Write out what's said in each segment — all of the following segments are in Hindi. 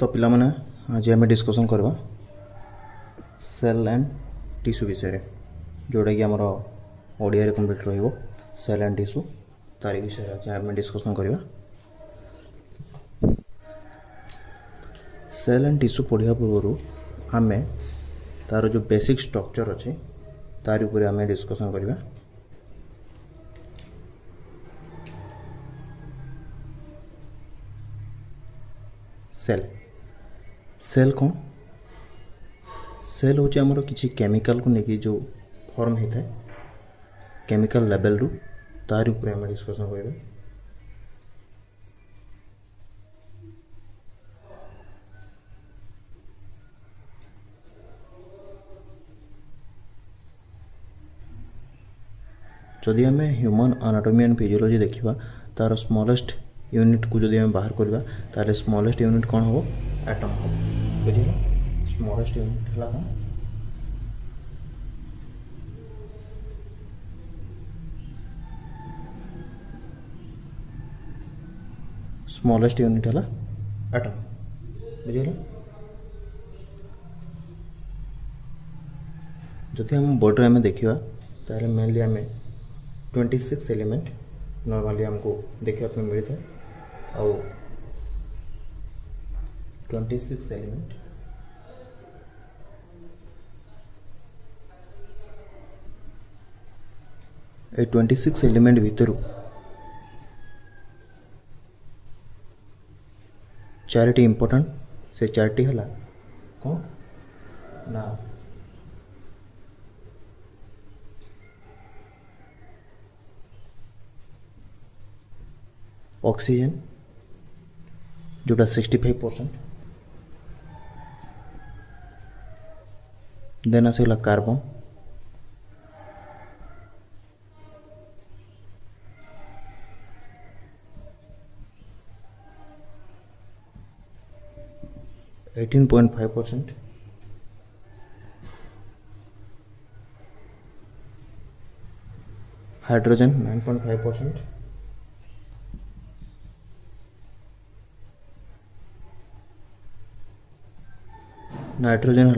तो पिला माने आज आम डिस्कसन करवा सेल एंड टिश्यू विषय जोटा कि आमर ओडिया कंप्लीट रहिबो सेल एंड टिश्यू तारी विषय आज आम डिस्कसन करवा। सेल एंड टिश्यू पढ़िया पूर्व आम तार जो बेसिक स्ट्रक्चर अच्छे तार ऊपर आम डिस्कसन करवा। सेल सेल कौन सेल हूँ आमर किसी केमिकल को लेकिन जो फॉर्म होता है केमिकल लेवल रू तार ऊपर आम डिस्कसन करवा। जदि आम ह्यूमन एनाटॉमी एंड फिजियोलॉजी देखा तार स्मॉलेस्ट यूनिट को जदि आम बाहर करवा तार स्मॉलेस्ट यूनिट कौन हम एटम हम बुझे स्मॉलेस्ट यूनिट है कौन स्मॉलेस्ट यूनिट है एटम बुझे जदि हम बॉडी आम देखा तार मेनली आम 26 एलिमेंट नॉर्मली हमको देखा मिलता है और 26 एलिमेंट ए 26 एलिमेंट भितर चारिटी इंपोर्टेंट से चारिटी है कौन ना ऑक्सीजन जोटा 65% देन आसगला कार्बन (18.5%) हाइड्रोजन 9.5%, नाइट्रोजन है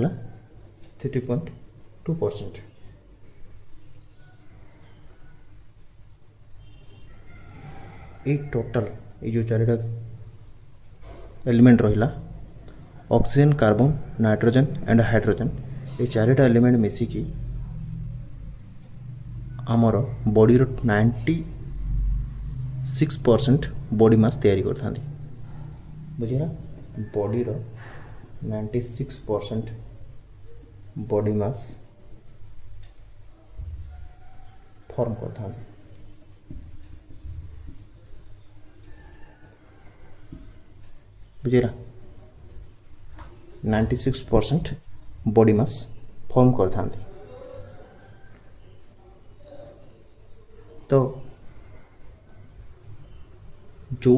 30.2%। एक टोटल ये जो चारिटा एलिमेंट रहा oxygen carbon nitrogen and hydrogen ये चारिटा एलिमेंट मिसिकी आमर बॉडीर 96% बॉडी मास तैयारी करता बुझेगा बॉडीर 96% बॉडी मास फॉर्म करता बुझेगा 96% बॉडी मास फॉर्म करता। तो जो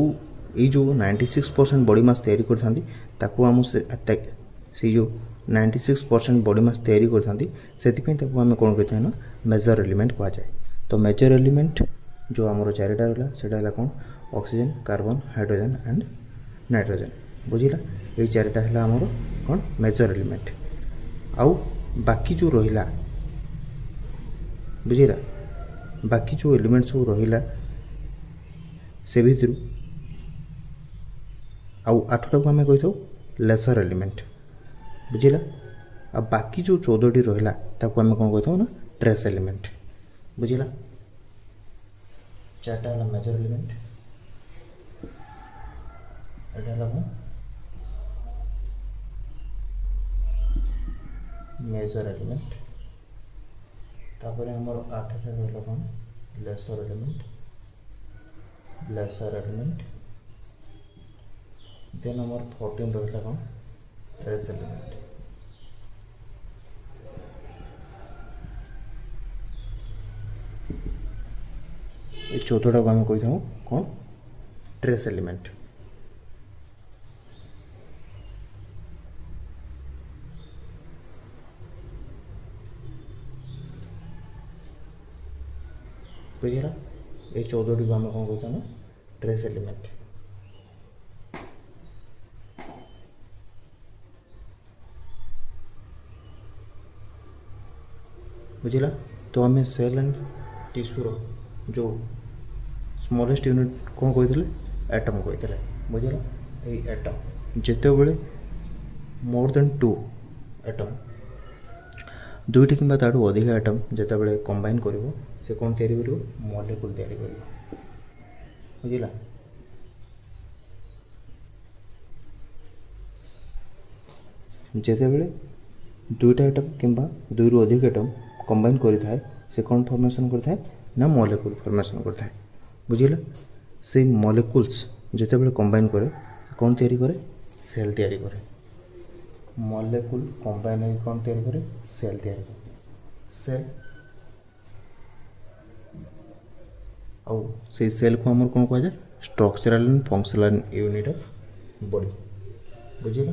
ये जो 96% बॉडी मास तैयारी करता से जो 96% बॉडी मास तैयारी करते आम कौन कहते हैं ना मेजर एलिमेंट कह जाए। तो मेजर एलिमेंट जो आमर चारिटा रहा है कौन oxygen carbon hydrogen and nitrogen बुझला ये चारिटा है आमर कौन मेजर एलिमेंट आउ बाकी जो रहा बुझेगा बाकी जो एलिमेंट सब रहा से भितर आउ 8टा को आम कही लेसर एलिमेंट बुझला आ बाकी जो 14टी रहा ताको आम कौन कही ना ट्रेस एलिमेंट बुझला। चार्टा है मेजर एलिमेंट एटा मेजर एलिमेंट तापर हमर 8 रहा कौन लेसर एलिमेंट देन हमर 14 रहा कौन ट्रेस एलिमेंट। ये 14टा को आम कही कौन ट्रेस एलिमेंट। बुझेगा ये 14टी को आम कौन कहते हैं ट्रेस एलिमेंट। बुझिला। तो आम सेल एंड टिश्यूर जो स्मॉलेस्ट यूनिट कौन कही एटम कही बुझिला। ये एटम जिते बड़े मोर देन 2 एटम दुईटी कि ताठू अधिक एटम जिते बड़े कंबाइन कर से कौन तैयारी कर मॉलिक्यूल तैयारी कर बुझिला। जिते बड़े दुईटा एटम किंबा दुई अधिक एटम कंबाइन करें से कौन फॉर्मेशन करता है ना मॉलिक्यूल फॉर्मेशन करता है बुझिला। से मॉलिक्यूल्स जिते बड़े कंबाइन करे कौन तैयारी करे सेल तैयारी करे। मॉलिक्यूल कंबाइन हो कौन तैयारी करे सेल तैयारी करे। सेल आउ से सेल को आमर कौन कहुए structural and functional unit of body बुझिला।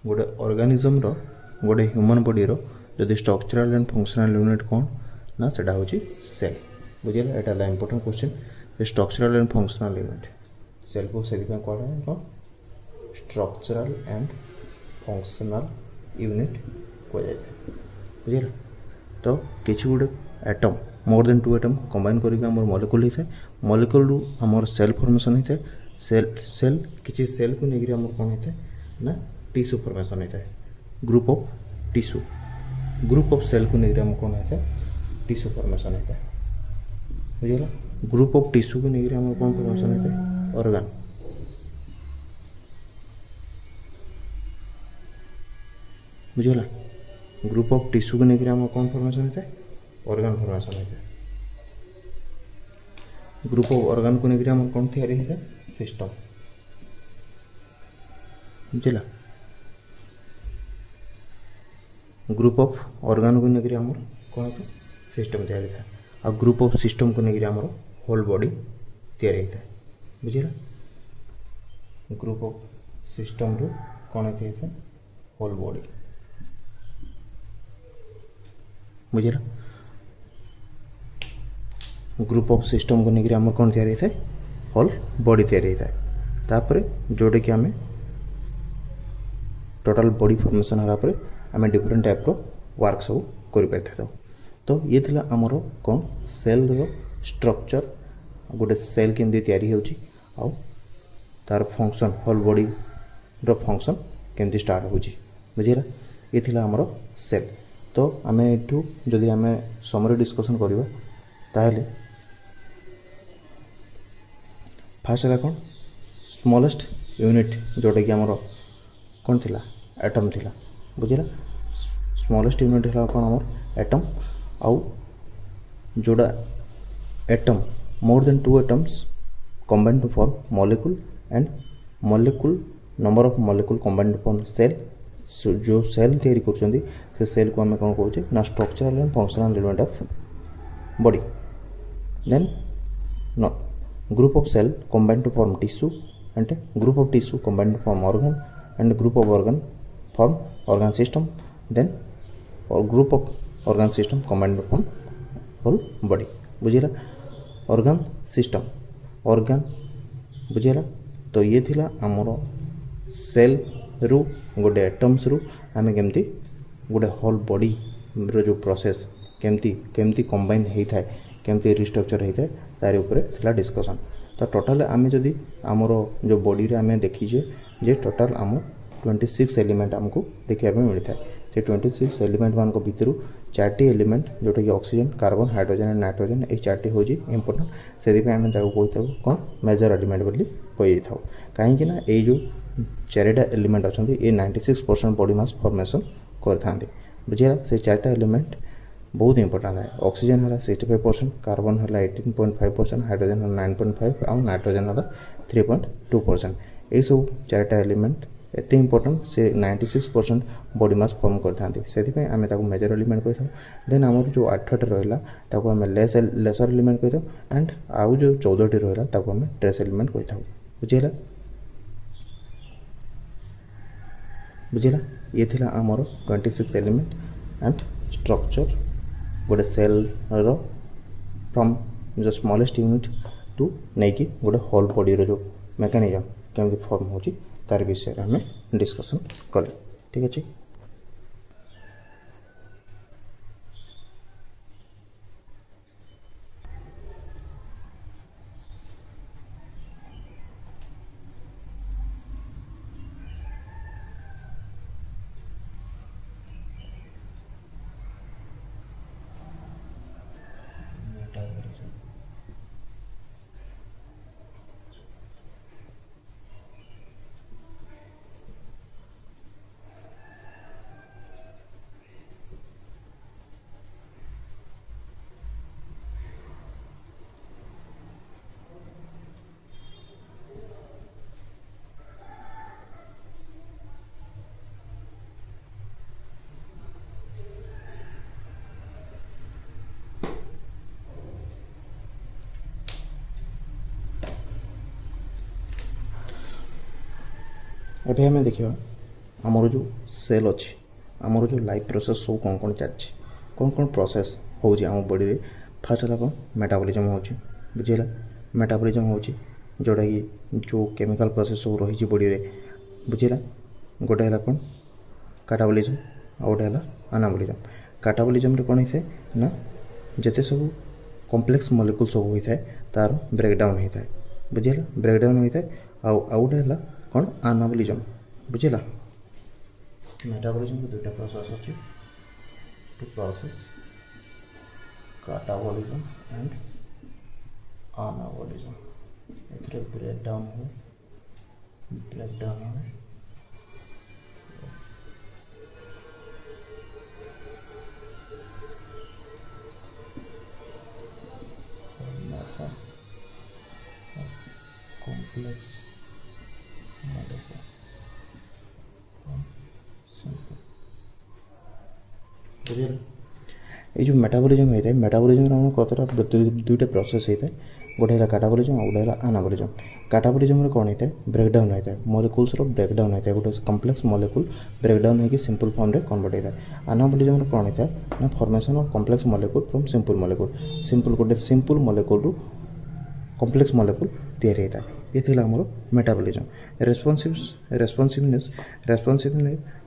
गोटे ऑर्गेनिज्म रो गोटे ह्यूमन बॉडी रो जदि स्ट्रक्चरल एंड फंक्शनल यूनिट कौन ना सेटा होची सेल बुझिला। एटा ला important question structural and functional unit cell को से कौन है कौन स्ट्रक्चरल एंड फंक्शनल यूनिट कह जाए बुझिला। तो किसी गोटे atom more than 2 atom combine करके आम मॉलिक्यूल होता है। मॉलिक्यूल रु आम सेल फॉर्मेशन होता है। सेल किसी सेल को लेकर आम कौन होता है ना टिश्यू फॉर्मेशन होता है। Group of tissue group of cell को लेकर आम कौन होता है टिश्यू फॉर्मेशन होता है बुझिला। ग्रुप ऑफ टिश्यू को लेकर आम कौन फॉर्मेशन होता है ऑर्गन बुझिला। ग्रुप ऑफ टिश्यू को लेकर आम कौन फॉर्मेशन होता है ऑर्गन फॉर्मेशन होता है। ग्रुप ऑफ ऑर्गन को लेकर आम कौन तैयारी होता है सिस्टम बुझिला। ग्रुप ऑफ ऑर्गन को लेकर आम कौन होता है सिस्टम तैयारी था। और ग्रुप ऑफ सिस्टम को लेकर आम होल बॉडी तैयारी होता है बुझिला। ग्रुप ऑफ सिस्टम रू कौन होता है होल बॉडी बुझिला। ग्रुप ऑफ सिस्टम को लेकर आम कौन तैयारी होता है होल बॉडी तैयारी होता है। तापर जोटे कि आम टोटाल बॉडी फॉर्मेशन होला पर आम डिफरेंट टाइप रो वर्क सब कर पारि। तो ये थिला आमर कौन सेल रो स्ट्रक्चर गोटे सेल केमती तैयारी होची आउ तार फंक्शन होल बॉडी रो फंक्शन केमती स्टार्ट होची बुझिला। ये थिला आमर सेल। तो आम एठू जदि आम समरी डिस्कशन करबा ताहले फास्ट है कौन स्मॉलेस्ट यूनिट जोटा कि आमर कौन थिला एटम थिला बुझिला। स्मॉलेस्ट यूनिट है कौन आमर एटम आउ जोड़ा atom more than 2 atoms combine to form molecule and molecule number of molecule combine to form cell. जो सेल तैयारी कर से सेल को आम कौन कहे ना structural and functional element of body. Then group of cell combine to form tissue and group of tissue combine to form organ and group of organ form organ system. Then और group of organ system combine to form whole body बुझिला। ऑर्गन सिस्टम ऑर्गन बुझिला। तो ये थिला आमर सेल रु गोटे एटम्स रु आम केमती गोटे होल बॉडी रो जो प्रोसेस केमती केमती कंबाइन होता है केमती रिस्ट्रक्चर होता है तार उपरे थिला डिस्कशन। तो टोटाल आम जदि आमर जो बॉडी रे आम देखीजे जे टोटाल आम 26 एलिमेंट आमको देखा मिलता है। से 26 एलिमेंट मान भितर 4टी एलिमेंट जोटा कि oxygen carbon hydrogen and nitrogen ये 4टी हूँ इंपोर्टेंट से आम कही कौन मेजर एलिमेंट बोली कही था कहीं ना ये जो 4टा एलिमेंट अच्छा ये 96% बॉडी मास फॉर्मेशन करते बुझिला। से 4टा एलिमेंट बहुत इंपोर्टेंट है। ऑक्सीजन है 65%, कार्बन है 18.5%, हाइड्रोजन है 9.5 और नाइट्रोजन है 3.2%। ये सब 4टा एलिमेंट एत इंपोर्टेंट से 96% बॉडी मास फॉर्म करते से आम मेजर एलिमेंट कही था। देन आम जो 8टा रहा आम लेसर एलिमेंट कही था एंड आउ जो 14टी रहा आम ट्रेस एलिमेंट कही था बुझिला। बुझिला ये थिला आमर 26 एलिमेंट एंड स्ट्रक्चर गोटे सेल रो फ्रॉम जो स्मॉलेस्ट यूनिट टू नहीं कि गोटे होल बॉडी रो जो मेकानिज्म केमती फॉर्म होची तार विषय में डिस्कसन कले ठीक अच्छे। एबे हमें देखिए आमर जो सेल अच्छी आमर जो लाइफ प्रोसेस सब कौन कौन चलती कौन कौन प्रोसेस हो बॉडी रे फास्ट है कौन मेटाबॉलिज्म हो बुझेगा मेटाबॉलिज्म हो जोटा कि जो केमिकल प्रोसेस सब रही बॉडी रे बुझेगा गोटे है कौन काटाबॉलिज्म आ गोटे है एनाबॉलिज्म काटाबॉलिज्म रे कौन होता है ना जिते सब कॉम्प्लेक्स मॉलिक्यूल सब होता है तार ब्रेकडाउन होता है बुझेगा ब्रेकडाउन होता है आउ गोटे है कौन एनाबॉलिज्म बुझेगा मेटाबॉलिज्म को दुईटा प्रोसेस अच्छी two process catabolism and anabolism एथरे ब्रेकडाउन हो complex molecule बुझे ये जो मेटाबॉलिज्म होता है मेटाबॉलिज्म कतटा दुईटा प्रोसेस होता है गोटे है काटाबॉलिज्म और गोटे है एनाबॉलिज्म काटाबॉलिज्म कौन होता है ब्रेकडाउन होता है मॉलिक्यूल्स ब्रेकडाउन होता है गोटे कॉम्प्लेक्स मॉलिक्यूल ब्रेकडाउन होकर सिंपल फॉर्म रे कन्वर्ट होता है एनाबॉलिज्म कौन होता है ना formation of complex molecule from simple गोटे सिंपल मॉलिक्यूल रु कॉम्प्लेक्स मॉलिक्यूल तैयारी होता है ये थी आमर मेटाबॉलिज्म रेस्पॉन्सिवनेस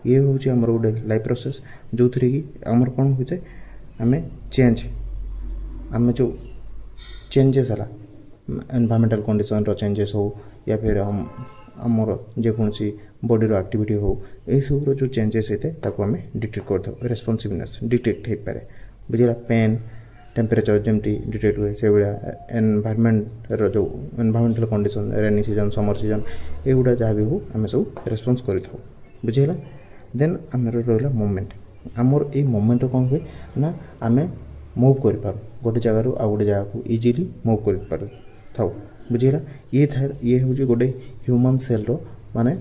ये हूँ आमर गोटे लाइफ प्रोसेस जो थी कि आमर कौन होता है आम चेंज आम जो चेंजेस है एनवायरमेंटल कंडीशन रो चेंजेस हो या फिर आमर जेकोसी बॉडी रो एक्टिविटी हो यही सब जो चेंजेस होता है आम डिटेक्ट कर रेस्पॉन्सिवनेस डिटेक्ट हो पाए बुझेगा पेन टेम्परेचर जमती डिटेक्ट हुए से भाया एनवायरमेंट रो जो environmental condition rainy season summer season एगुड़ा जहाँ भी हो आम सब रेस्पॉन्स कर बुझेगा देन आम रहा मूवमेंट आमर ये मूवमेंट कौन हुए ना आम मुव कर गोटे जगार आ गोटे जगह को इजिली मुव कर था बुझेगा ये हूँ गोटे ह्यूमन सेल रो माने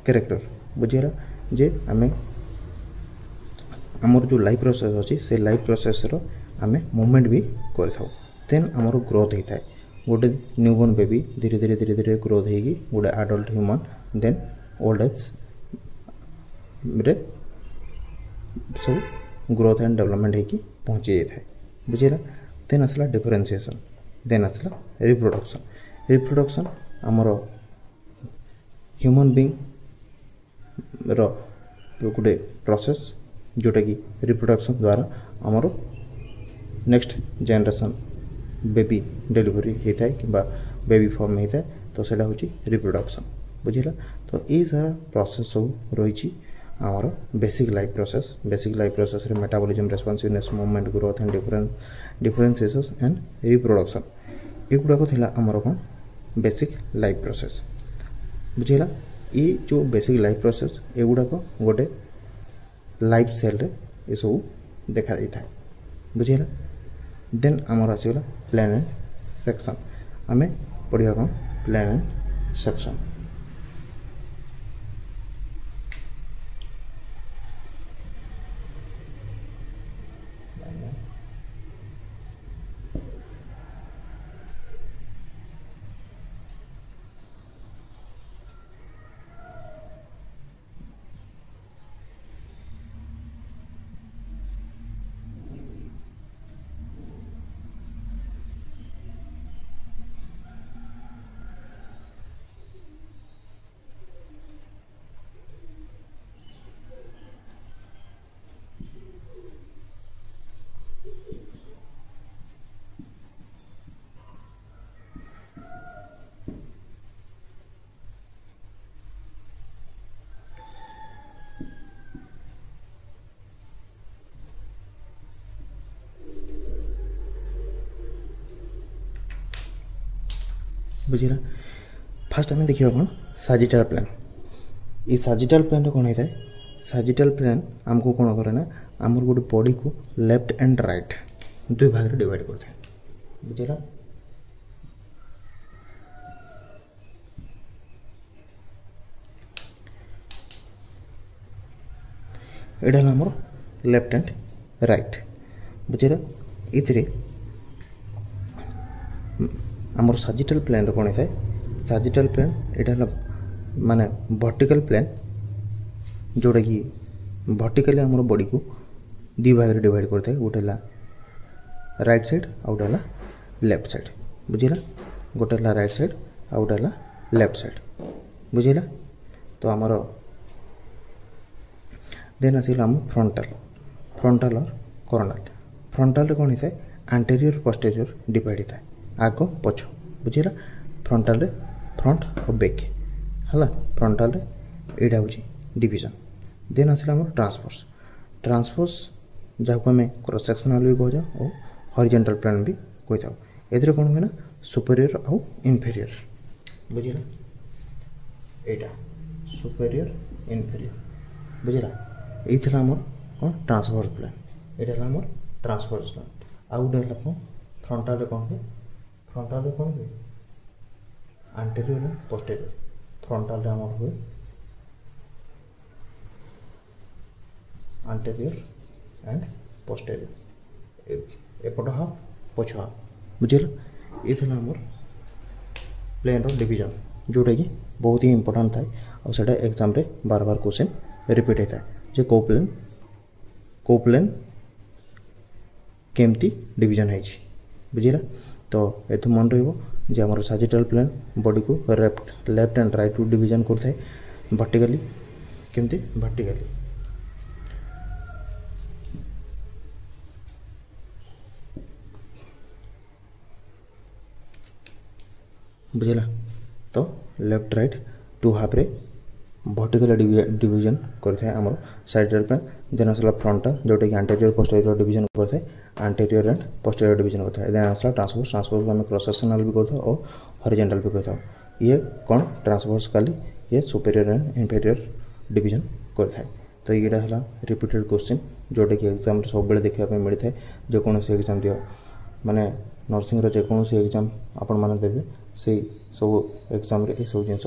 कैरेक्टर बुझेगा जे आम आमर जो लाइफ प्रोसेस अच्छी से लाइफ प्रोसेस रो आम मूवमेंट भी कर देन आमर ग्रोथ होता है गोटे न्यूबॉर्न बेबी धीरे धीरे ग्रोथ होगी गोटे adult human then old age रे सब ग्रोथ एंड डेवलपमेंट होगी पहुँची जाए बुझेगा देन आसला डिफरेंशिएशन देन आसला रिप्रोडक्शन आमर ह्यूमन बीइंग रो गोटे प्रोसेस जोटा कि रिप्रोडक्शन द्वारा आमर नेक्स्ट जनरेशन बेबी डिलीवरी होता है कि बेबी फॉर्म होता है तो सेटा हूँ रिप्रोडक्शन बुझेगा तो ये सारा प्रोसेस सब रही आमर बेसिक लाइफ प्रोसेस रे metabolism responsiveness movement growth and differentiation and reproduction एगुड़ाक थिला आमर कौन बेसिक लाइफ प्रोसेस बुझेगा ये जो बेसिक लाइफ प्रोसेस एगुड़ाक गोटे लाइफ सेल रे ये सब देखा जाता है बुझेगा देन आमर आसीगला प्लान एंड सेक्शन आम पढ़ा कौन प्लान एंड सेक्शन बुझेगा फास्ट आम देखा कौन साजिटाल प्लान ये साजिटाल प्लान कौन होता है साजिटाल प्लान आमको कौन करे ना आमर गोटे बॉडी को लेफ्ट एंड राइट दुई भाग में डिवाइड करते हैं बुझेगा एटा आमर लेफ्ट एंड राइट बुझेगा ये आमर साजिटाल प्लान कौन होता है साजिटाल प्लान यहाँ माने वर्टिकल प्लेन जोटा कि वर्टिकली आम बॉडी को दी भाग में डिवाइड करता है। गोटे राइट साइड आउ गोटे लेफ्ट साइड बुझेगा। गोटे राइट साइड आउ गोटे लेफ्ट साइड बुझेगा। तो आमर देन आसला आम फ्रंटाल और कॉर्नल। फ्रंटाल कौन होता है एंटीरियर पोस्टीरियर डिवाइड होता है आग पछ बुझेगा। फ्रंटाल रे फ्रंट और बैक है। फ्रंटाल रे एटा हूँ डिवीजन। देन आसला आम ट्रांसफर्स जहाँ को आम क्रॉस सेक्शनल भी कह और हॉरिजॉन्टल प्लेन भी कही था। ए कौन हुए ना सुपेरियर आउ इनफेरियर बुझेगा। एटा सुपेरियर इनफेरियर बुझेगा। ये आमर कौन ट्रांसफर्स प्लेन। यहाँ आमर ट्रांसफर्स प्लेन आउ गोटे कौन फ्रंटाल रे कौन हुए एंटीरियर एंड पोस्टीरियर। फ्रंटाल रे आमर हुए एंटीरियर एंड पोस्टीरियर एपट हाफ पछ हाफ बुझेगा। ये आमर प्लेन रो डिवीजन जोटा कि बहुत ही इंपोर्टेंट थाए और सेटा एग्जाम रे बार बार क्वेश्चन रिपीट होता है जे को प्लेन केमती डिवीजन है बुझेगा। तो ये मन रही आमर सैजिटल प्लेन बॉडी को left and right two division करता है वर्टिकली केमती वर्टिकली बुझेगा। तो लेफ्ट राइट टू हाफ रे वर्टिकल डिवीजन करता है आमर साइडल प्लेन। देन आसला फ्रंटाल जोटा कि एंटीरियर पोस्टीरियर डिवीजन करता है एंटीरियर एंड पोस्टीरियर डिवीजन करता है। देन आसला ट्रांसफर्स को आम क्रॉस सेक्शनल भी करता और हॉरिजॉन्टल भी करता। ये कौन ट्रांसफर्स काली ये सुपेरियर एंड इनफेरियर डिवीजन करता है। तो ये है रिपीटेड क्वेश्चन जोटा कि एग्जाम सब बेले देखा मिलता है। जेकोसी एग्जाम दियो माने नर्सिंग जेकोसी एग्जाम आपण मैंने देवे से सब एग्जाम रे सब जिन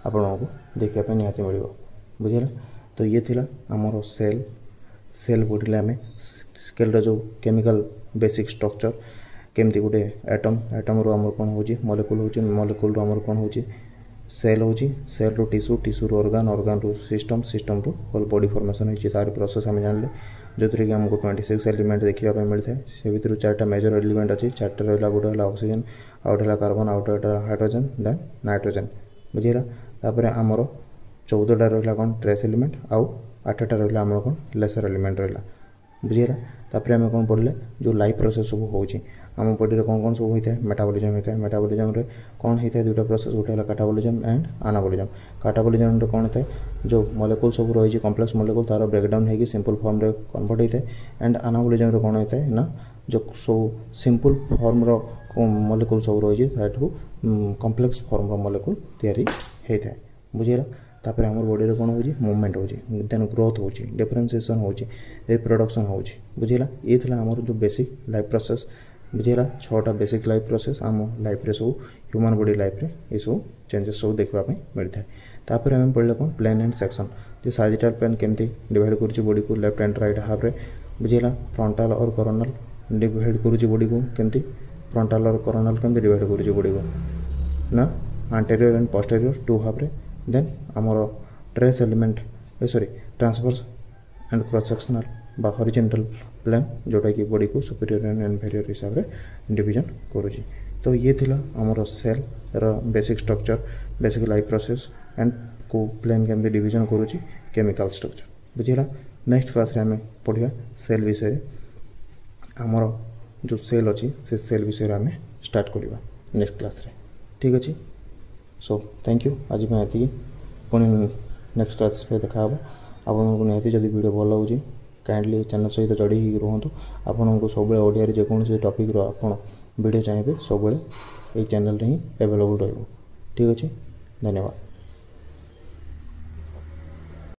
आपको देखा निहाती मिल बुझेगा। तो ये थिला आमर सेल बॉडी आम स्केल जो केमिकल बेसिक स्ट्रक्चर केमती गोटे एटम रो आमर कौन हो मॉलिक्यूल रो आमर कौन हो सेल रो टिश्यू रो ऑर्गन रो सिस्टम रो होल बॉडी फॉर्मेशन होती तार प्रोसेस आम जानले जो थी कि आमको 26 एलिमेंट देखा मिलता है। से भर 4टा मेजर एलिमेंट अच्छी 4टा रहा गोटे ऑक्सीजन आउ गोटे कार्बन आउ गोटे हाइड्रोजन देन नाइट्रोजन बुझेगा। तापर आमर 14टा रहा कौन ट्रेस एलिमेंट आउ 8टा रहा आमर कौन लेसर एलिमेंट रहा बुझेगा। तापर आम कौन पढ़ले जो लाइफ प्रोसेस सब होची आम बॉडी कौन कौन सब होता है मेटाबॉलिज्म होता है। मेटाबॉलिज्म रे कौन होता है दुटा प्रोसेस गोटे है कैटाबॉलिज्म एंड एनाबॉलिज्म। कैटाबॉलिज्म रे कौन होता है जो मॉलिक्यूल सब रही कॉम्प्लेक्स मॉलिक्यूल तार ब्रेकडाउन होगी सिंपल फॉर्म रे कन्वर्ट होता है। एंड एनाबॉलिज्म रे कौन होता है ना जो सब सिंपल फॉर्म रो मॉलिक्यूल सब रही कॉम्प्लेक्स फॉर्म रो मॉलिक्यूल तैयारी होता है बुझेगा। तापर आम बॉडी कौन हो मूवमेंट हो देन ग्रोथ हो डिफरेंशिएशन हो रिप्रोडक्शन हो बुझेगा। ये आमर जो बेसिक लाइफ प्रोसेस बुझेगा। 6टा बेसिक लाइफ प्रोसेस आम लाइफ रे सब ह्यूमन बॉडी लाइफ रे ये सब चेंजेस सब देखा मिलता है। तापर आम पढ़ले कौन प्लेन एंड सेक्शन जो सैजिटल प्लेन केमती डिवाइड कर बॉडी को लेफ्ट एंड राइट हाफ रे बुझेगा। फ्रंटाल और कॉर्नल डिवाइड कर बॉडी को केमती फ्रंटाल और कॉर्नल केमती डिवाइड कर बॉडी को ना anterior and posterior two half रे। देन आमर trace element sorry transverse and cross sectional बा हॉरिजॉन्टल प्लेन जोटा कि बॉडी को सुपेरियर एंड इनफेरियर हिसाब से डिवीजन करुँची। तो ये थिला आमर सेल रो basic structure basic life process and को प्लेन केमती डिवीजन करुँची केमिकल स्ट्रक्चर बुझेगा। नेक्स्ट क्लास रे आम पढ़िया सेल विषय आमर जो सेल अच्छी से सेल विषय आम स्टार्ट करवा नेक्स्ट क्लास रे ठीक अच्छे। सो थैंक यू आज ये पुणी नेक्स्ट क्लास रे देखा आपको निहाती जब वीडियो भल लगे काइंडली चैनल सहित जोड़ी रुहतु आपको सब ओडिया जेकोसी टॉपिक आप वीडियो चाहिए सब ये चैनल ही अवेलेबल रही ठीक अच्छे धन्यवाद।